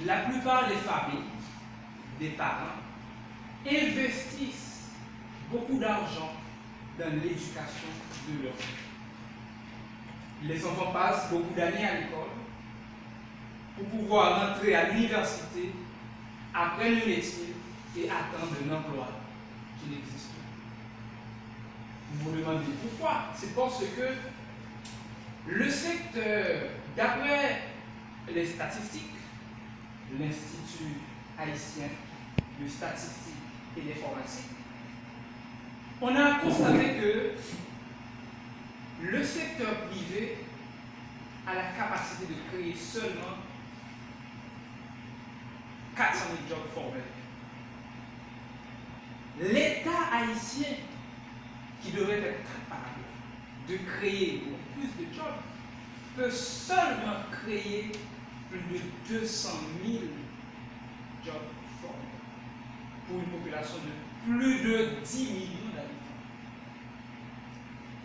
la plupart des familles, des parents, investissent beaucoup d'argent dans l'éducation de leurs enfants. Les enfants passent beaucoup d'années à l'école pour pouvoir entrer à l'université, apprendre une métier et attendre un emploi qui n'existe pas. Vous vous demandez pourquoi? C'est parce que le secteur, d'après les statistiques, l'Institut haïtien de statistique et d'informatique, on a constaté que le secteur privé a la capacité de créer seulement 400 000 jobs formels. L'État haïtien, qui devrait être capable de créer plus de jobs, peut seulement créer plus de 200 000 jobs formels pour une population de plus de 10 millions d'habitants.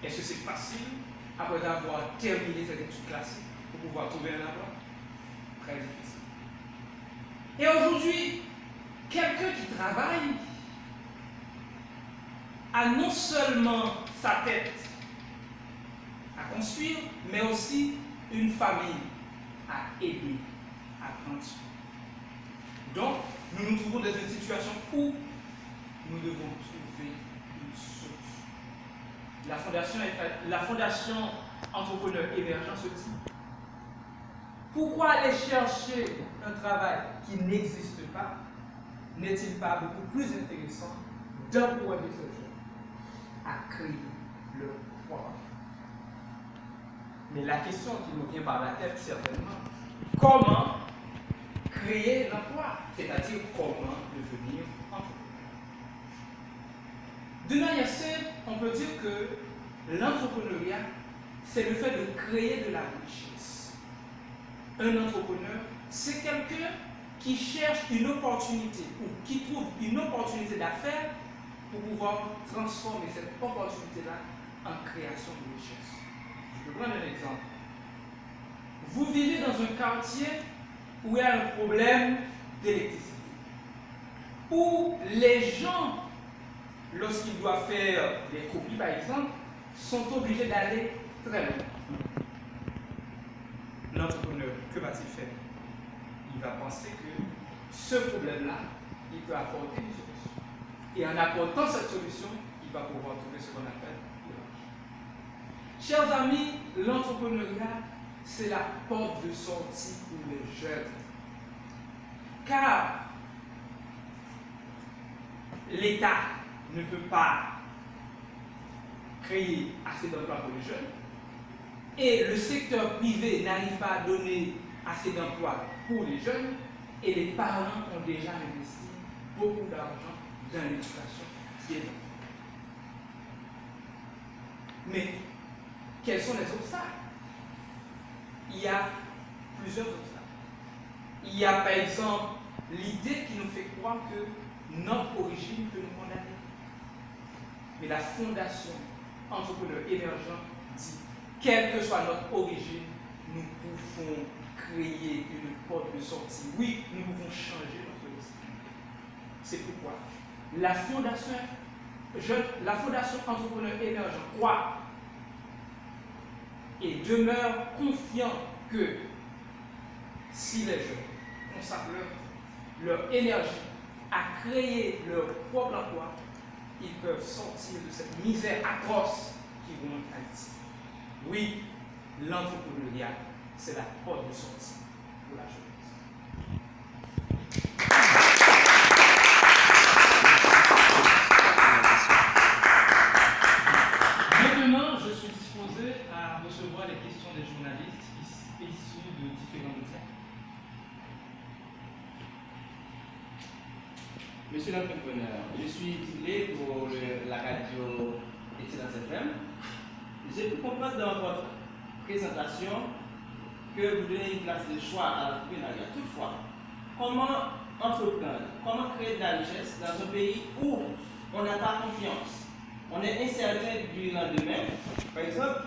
Est-ce que c'est facile, après avoir terminé cette étude classique, pour pouvoir trouver un emploi? Très difficile. Et aujourd'hui, quelqu'un qui travaille a non seulement sa tête à construire, mais aussi une famille à aider, à grandir. Donc, nous nous trouvons dans une situation où nous devons trouver une solution. La fondation Entrepreneurs Émergents se dit: pourquoi aller chercher un travail qui n'existe pas? N'est-il pas beaucoup plus intéressant d'employer ce jeunes à créer leur propre? Mais la question qui nous vient par la tête, certainement, comment créer l'emploi? C'est-à-dire comment devenir entrepreneur. De manière simple, on peut dire que l'entrepreneuriat, c'est le fait de créer de la richesse. Un entrepreneur, c'est quelqu'un qui cherche une opportunité ou qui trouve une opportunité d'affaires pour pouvoir transformer cette opportunité-là en création de richesse. Je peux prendre un exemple. Vous vivez dans un quartier où il y a un problème d'électricité, où les gens, lorsqu'ils doivent faire des copies par exemple, sont obligés d'aller très loin. L'entrepreneur, que va-t-il faire? Il va penser que ce problème-là, il peut apporter une solution. Et en apportant cette solution, il va pouvoir trouver ce qu'on appelle l'argent. Chers amis, l'entrepreneuriat, c'est la porte de sortie pour les jeunes. Car l'État ne peut pas créer assez d'emplois pour les jeunes et le secteur privé n'arrive pas à donner assez d'emplois pour les jeunes et les parents ont déjà investi beaucoup d'argent dans l'éducation des enfants. Mais quels sont les obstacles? Il y a plusieurs obstacles. Il y a par exemple l'idée qui nous fait croire que notre origine peut nous condamner. Mais la fondation Entrepreneurs Émergents dit, quelle que soit notre origine, nous pouvons créer une porte de sortie. Oui, nous pouvons changer notre destin. C'est pourquoi la fondation Entrepreneurs Émergents croit et demeure confiant que si les jeunes consacrent leur énergie à créer leur propre emploi, ils peuvent sortir de cette misère atroce qui ronge Haïti. Oui, l'entrepreneuriat, c'est la porte de sortie pour la jeunesse. Maintenant, je suis disposé à recevoir les questions des journalistes issus de différents médias. Monsieur l'entrepreneur, je suis titulé pour la radio Excellence FM. J'ai pu comprendre dans votre présentation que vous donnez une place de choix à l'entrepreneuriat. Toutefois, comment entreprendre, comment créer de la richesse dans un pays où on n'a pas confiance, on est incertain du lendemain? Par exemple,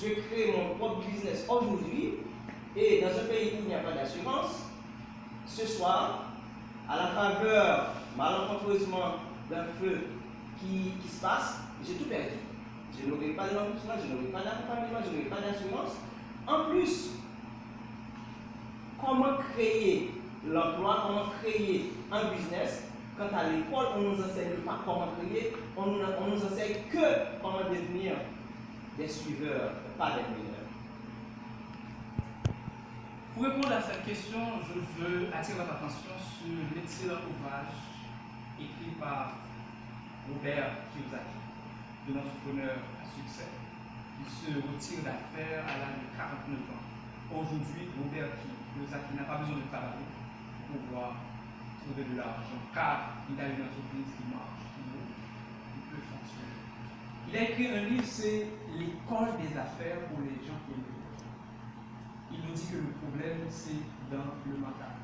je crée mon propre business aujourd'hui et dans un pays où il n'y a pas d'assurance, ce soir, à la faveur, malencontreusement, d'un feu qui se passe, j'ai tout perdu. Je n'aurai pas d'investissement, je n'aurai pas d'accompagnement, je n'aurai pas d'assurance. En plus, comment créer l'emploi, comment créer un business, quand à l'école, on ne nous enseigne pas comment créer, on nous enseigne que comment devenir des suiveurs, pas des meneurs. Pour répondre à cette question, je veux attirer votre attention sur l'excellent ouvrage écrit par Robert Kiyosaki, de l'entrepreneur à succès, qui se retire d'affaires à l'âge de 49 ans. Aujourd'hui, Robert Kiyosaki n'a pas besoin de travailler pour pouvoir trouver de l'argent, car il a une entreprise qui marche, qui roule, qui peut fonctionner. Il a écrit un livre, c'est L'école des affaires pour les gens qui aiment. Il nous dit que le problème, c'est dans le mental.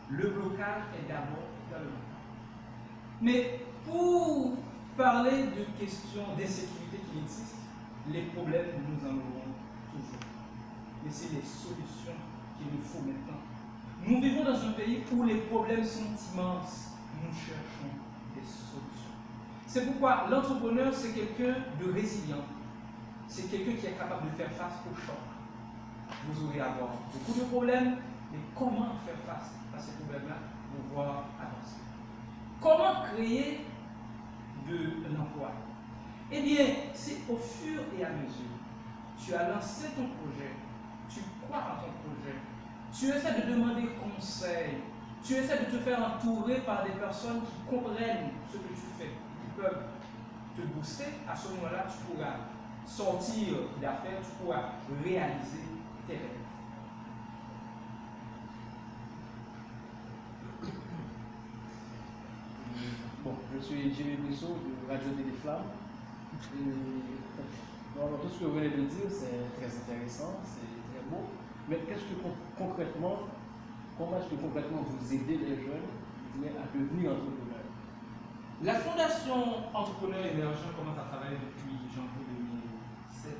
Le blocage est d'abord dans le mental. Mais pour parler de questions d'insécurité qui existent, les problèmes, nous en aurons toujours. Mais c'est les solutions qu'il nous faut maintenant. Nous vivons dans un pays où les problèmes sont immenses. Nous cherchons des solutions. C'est pourquoi l'entrepreneur, c'est quelqu'un de résilient. C'est quelqu'un qui est capable de faire face au choc. Vous aurez à avoir beaucoup de problèmes, mais comment faire face à ces problèmes-là pour pouvoir avancer? Comment créer de l'emploi? Eh bien, c'est au fur et à mesure. Tu as lancé ton projet, tu crois en ton projet, tu essaies de demander conseil, tu essaies de te faire entourer par des personnes qui comprennent ce que tu fais, qui peuvent te booster. À ce moment-là, tu pourras sortir d'affaires, tu pourras réaliser tes rêves. Bon, je suis Jimmy Brissot de Radio Téléflamme. Tout ce que vous venez de dire, c'est très intéressant, c'est très beau. Mais qu'est-ce que concrètement, comment est-ce que concrètement vous aidez les jeunes à devenir entrepreneurs? La Fondation Entrepreneurs Émergents commence à travailler depuis janvier 2007.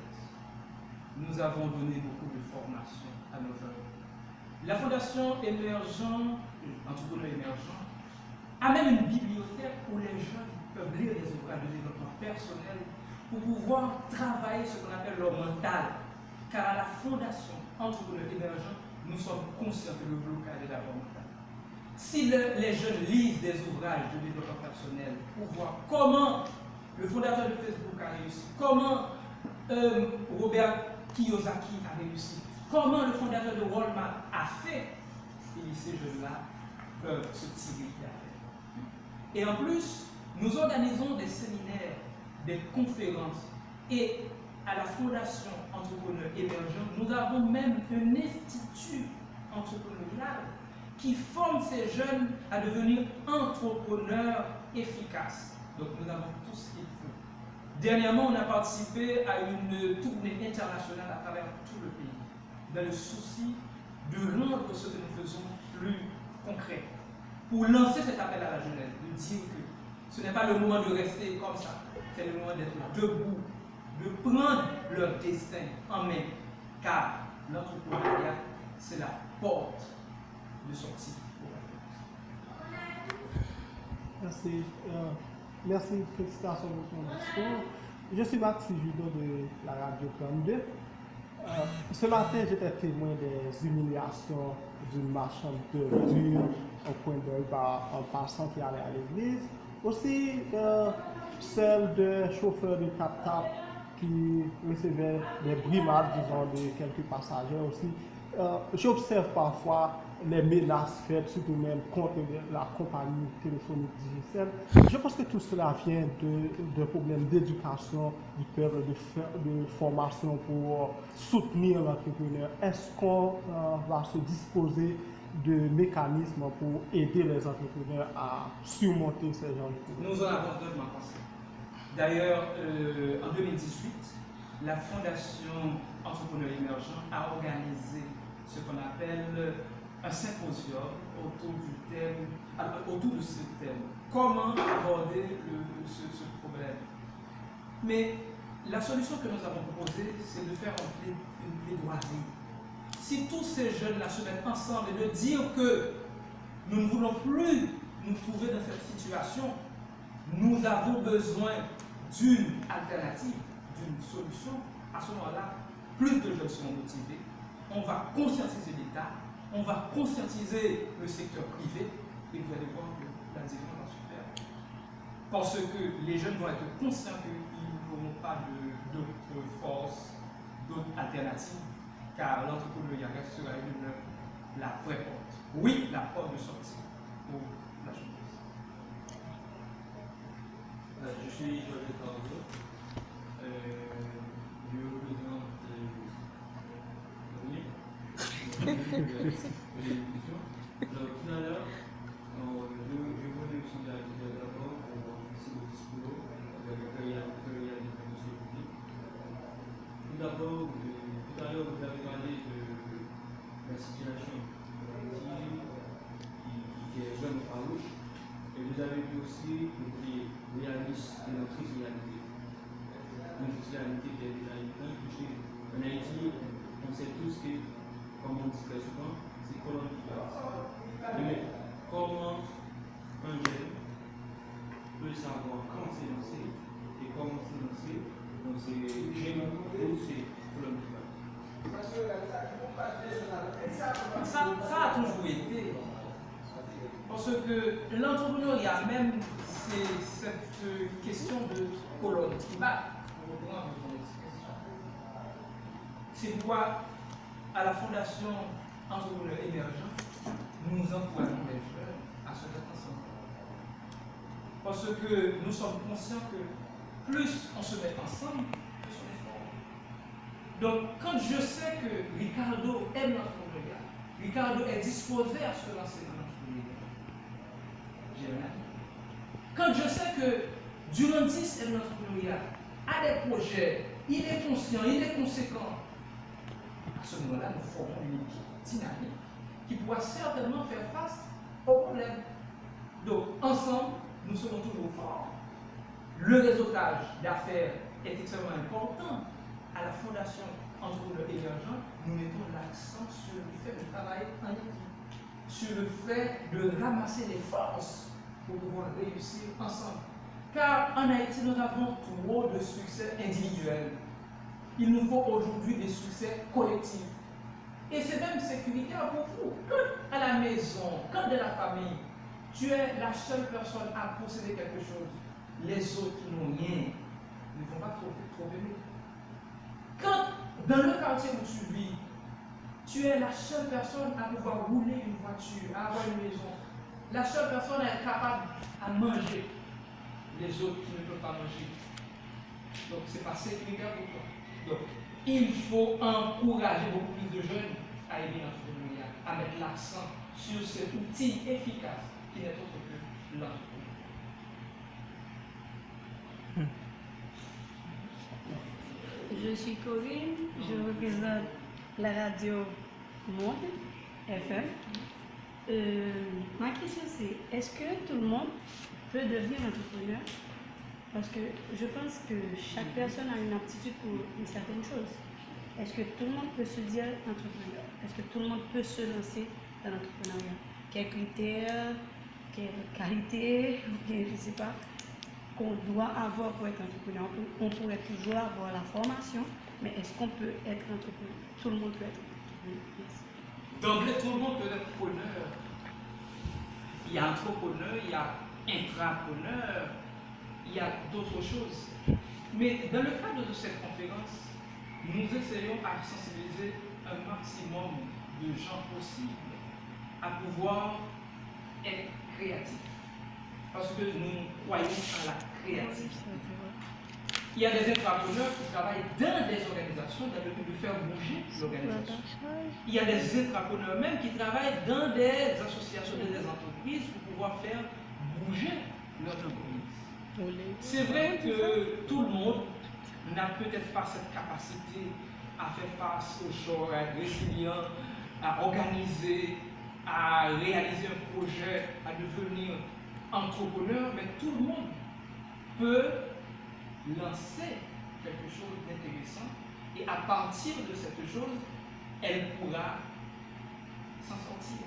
Nous avons donné beaucoup de formations à nos jeunes. La Fondation Entrepreneurs Émergents a même une bibliothèque où les jeunes peuvent lire des ouvrages de développement personnel pour pouvoir travailler ce qu'on appelle leur mental. Car à la Fondation Entrepreneurs Émergents, nous sommes conscients que le blocage est d'abord mental. Si les jeunes lisent des ouvrages de développement personnel pour voir comment le fondateur de Facebook a réussi, comment Robert Kiyosaki a réussi, comment le fondateur de Walmart a fait, et ces jeunes-là peuvent se tirer d'affaires. Et en plus, nous organisons des séminaires, des conférences, et à la Fondation Entrepreneurs Émergents, nous avons même un institut entrepreneurial qui forme ces jeunes à devenir entrepreneurs efficaces. Donc nous avons tout ce qu'il faut. Dernièrement, on a participé à une tournée internationale à travers tout le pays, dans le souci de rendre ce que nous faisons plus concret, pour lancer cet appel à la jeunesse, de dire que ce n'est pas le moment de rester comme ça, c'est le moment d'être debout, de prendre leur destin en main, car l'entrepreneuriat, c'est la porte de sortie. Merci. Merci, félicitations pour ton discours. Je suis Maxi Judo de la radio 32. Ce matin, j'étais témoin des humiliations d'une marchande de dur au coin d'œil par un passant qui allait à l'église. Aussi, celle de chauffeurs de cap-cap qui recevaient des brimades, disons, de quelques passagers aussi. J'observe parfois les menaces faites, surtout même contre la compagnie téléphonique digitale. Je pense que tout cela vient de problèmes d'éducation du peuple, de formation pour soutenir l'entrepreneur. Est-ce qu'on va se disposer de mécanismes pour aider les entrepreneurs à surmonter ces genres de problèmes? Nous en avons deux pensé. D'ailleurs, en 2018, la Fondation Entrepreneurs Émergents a organisé ce qu'on appelle un symposium autour de ce thème. Comment aborder ce problème? Mais la solution que nous avons proposée, c'est de faire une plaidoirie. Si tous ces jeunes-là se mettent ensemble et de dire que Nous ne voulons plus nous trouver dans cette situation. Nous avons besoin d'une alternative, d'une solution. À ce moment-là, plus de jeunes seront motivés. On va conscientiser l'État, on va conscientiser le secteur privé, et vous allez voir que la différence va se faire. Parce que les jeunes vont être conscients qu'ils n'auront pas d'autres forces, d'autres alternatives, car l'entrepreneuriat sera la vraie porte. Oui, la porte de sortie pour la jeunesse. Je suis Georges Cardo, je représente l'éducation. Donc tout à l'heure, je voulais aussi dire d'abord c'est le discours de la carrière de la société. Tout d'abord, tout à l'heure vous avez parlé de la situation qui est vraiment farouche. Et vous avez vu aussi le côté réaliste de notre réalité. Une réalité qui est déjà évidente, puisque en Haïti, on sait tous que, comme on dit très souvent, c'est colonne qui passe. Mais comment un jeune peut savoir quand c'est lancé et comment c'est lancé, donc c'est jeunes ou c'est colonne qui passe. Ça a toujours été. Parce que l'entrepreneuriat, même, c'est cette question de colonne qui bat. C'est pourquoi, à la Fondation Entrepreneurs Émergents, nous encourageons les jeunes à se mettre ensemble. Parce que nous sommes conscients que plus on se met ensemble, plus on est fort. Donc, quand je sais que Ricardo aime l'entrepreneuriat, Ricardo est disposé à se lancer dans l'entrepreneuriat, j'ai rien. Quand je sais que Durandis aime l'entrepreneuriat, a des projets, il est conscient, il est conséquent, à ce moment-là, nous formons une équipe dynamique qui pourra certainement faire face aux problèmes. Donc, ensemble, nous serons toujours forts. Le réseautage d'affaires est extrêmement important. À la Fondation Entrepreneurs Émergents, nous mettons l'accent sur le fait de travailler en équipe, sur le fait de ramasser les forces pour pouvoir réussir ensemble. Car en Haïti, nous avons trop de succès individuels. Il nous faut aujourd'hui des succès collectifs. Et c'est même sécuritaire pour vous. Quand à la maison, quand dans la famille, tu es la seule personne à posséder quelque chose, les autres qui n'ont rien ne vont pas trop aimer. Quand dans le quartier où tu vis, tu es la seule personne à pouvoir rouler une voiture, à avoir une maison, la seule personne à être capable à manger, les autres qui ne peuvent pas manger. Donc, ce n'est pas sécuritaire pour toi. Donc, il faut encourager beaucoup plus de jeunes à aimer l'entrepreneuriat, à mettre l'accent sur cet outil efficace qui n'est autre que l'entrepreneuriat. Je suis Corinne, je représente la radio Monde FM. Ma question c'est, est-ce que tout le monde peut devenir entrepreneur? Parce que je pense que chaque personne a une aptitude pour une certaine chose. Est-ce que tout le monde peut se dire entrepreneur? Est-ce que tout le monde peut se lancer dans l'entrepreneuriat? Quels critères, quelles qualités, je ne sais pas, qu'on doit avoir pour être entrepreneur? On pourrait toujours avoir la formation, mais est-ce qu'on peut être entrepreneur? Tout le monde peut être entrepreneur. Merci. D'emblée, tout le monde peut être entrepreneur. Il y a entrepreneur, il y a intrapreneur, il y a d'autres choses. Mais dans le cadre de cette conférence, nous essayons à sensibiliser un maximum de gens possible à pouvoir être créatifs. Parce que nous croyons à la créativité. Il y a des intrapreneurs qui travaillent dans des organisations dans le but de faire bouger l'organisation. Il y a des intrapreneurs même qui travaillent dans des associations, dans des entreprises pour pouvoir faire bouger leur entreprise. C'est vrai que tout le monde n'a peut-être pas cette capacité à faire face aux choses, à être résilient, à organiser, à réaliser un projet, à devenir entrepreneur, mais tout le monde peut lancer quelque chose d'intéressant et à partir de cette chose, elle pourra s'en sortir.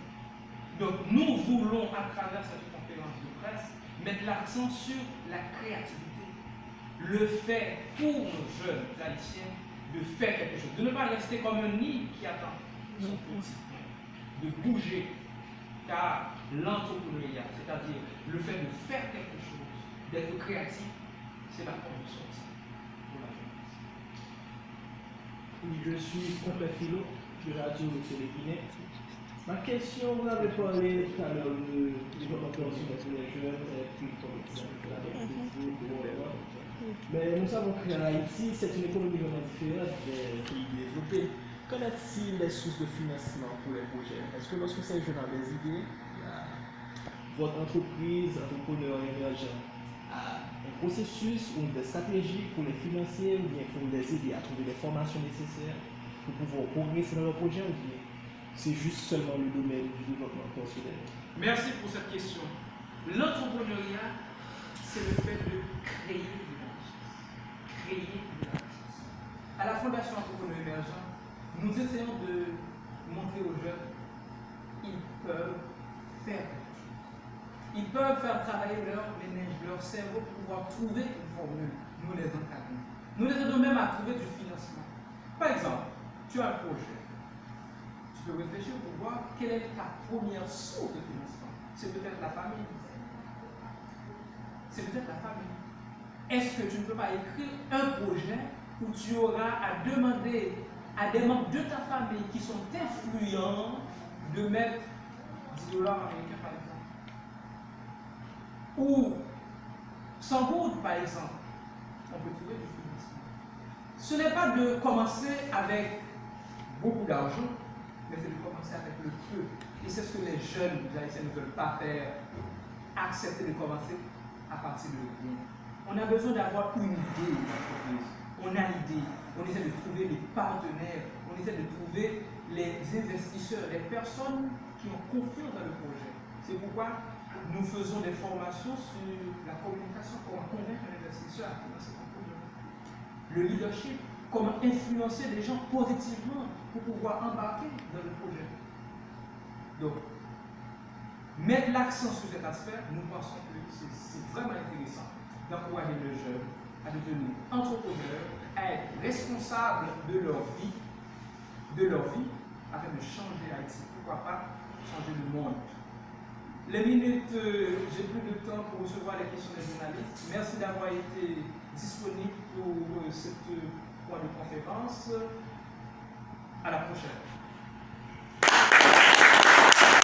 Donc nous voulons, à travers cette conférence de presse, mettre l'accent sur la créativité, le fait pour nos jeunes haïtiens de faire quelque chose, de ne pas rester comme un nid qui attend son petit pain, de bouger, car l'entrepreneuriat, c'est-à-dire le fait de faire quelque chose, d'être créatif, c'est la porte de sortie pour la jeunesse. Je suis complet philo de Radio Téléguinée. Ma question, vous avez parlé tout à l'heure de développement personnel pour les jeunes, puis comme exemple, mais nous savons qu'en Haïti, c'est une économie vraiment différente des pays développés. Qu'en est-il des sources de financement pour les projets? Est-ce que lorsque ces jeunes ont des idées, votre entreprise, entrepreneur émergent, a un processus ou des stratégies pour les financer ou bien pour les aider à trouver les formations nécessaires pour pouvoir progresser dans leur projet ou bien c'est juste seulement le domaine du développement personnel? Merci pour cette question. L'entrepreneuriat, c'est le fait de créer de la richesse. Créer de la richesse. À la Fondation Entrepreneur Émergent, nous essayons de montrer aux jeunes qu'ils peuvent faire quelque chose. Ils peuvent faire travailler leur ménage, leur cerveau pour pouvoir trouver une formule. Nous les encadrons. Nous les aidons même à trouver du financement. Par exemple, tu as un projet. Tu peux réfléchir pour voir quelle est ta première source de financement. C'est peut-être la famille. C'est peut-être la famille. Est-ce que tu ne peux pas écrire un projet où tu auras à demander à des membres de ta famille qui sont influents de mettre 10 $ américains par exemple? Ou 100 gouttes par exemple? On peut trouver du financement. Ce n'est pas de commencer avec beaucoup d'argent, mais c'est de commencer avec le peu. Et c'est ce que les jeunes haïtiens ne veulent pas faire, accepter de commencer à partir de rien. On a besoin d'avoir une idée d'entreprise. On a l'idée, on essaie de trouver les partenaires, on essaie de trouver les investisseurs, les personnes qui ont confiance dans le projet. C'est pourquoi nous faisons des formations sur la communication, comment convaincre un investisseur à financer un projet. Le leadership, comment influencer les gens positivement pour pouvoir embarquer dans le projet. Donc, mettre l'accent sur cet aspect, nous pensons que c'est vraiment intéressant d'encourager les jeunes à devenir entrepreneurs, à être responsables de leur vie, afin de changer Haïti. Pourquoi pas changer le monde. Les minutes, j'ai plus de temps pour recevoir les questions des journalistes. Merci d'avoir été disponible pour ce point de conférence. À la prochaine.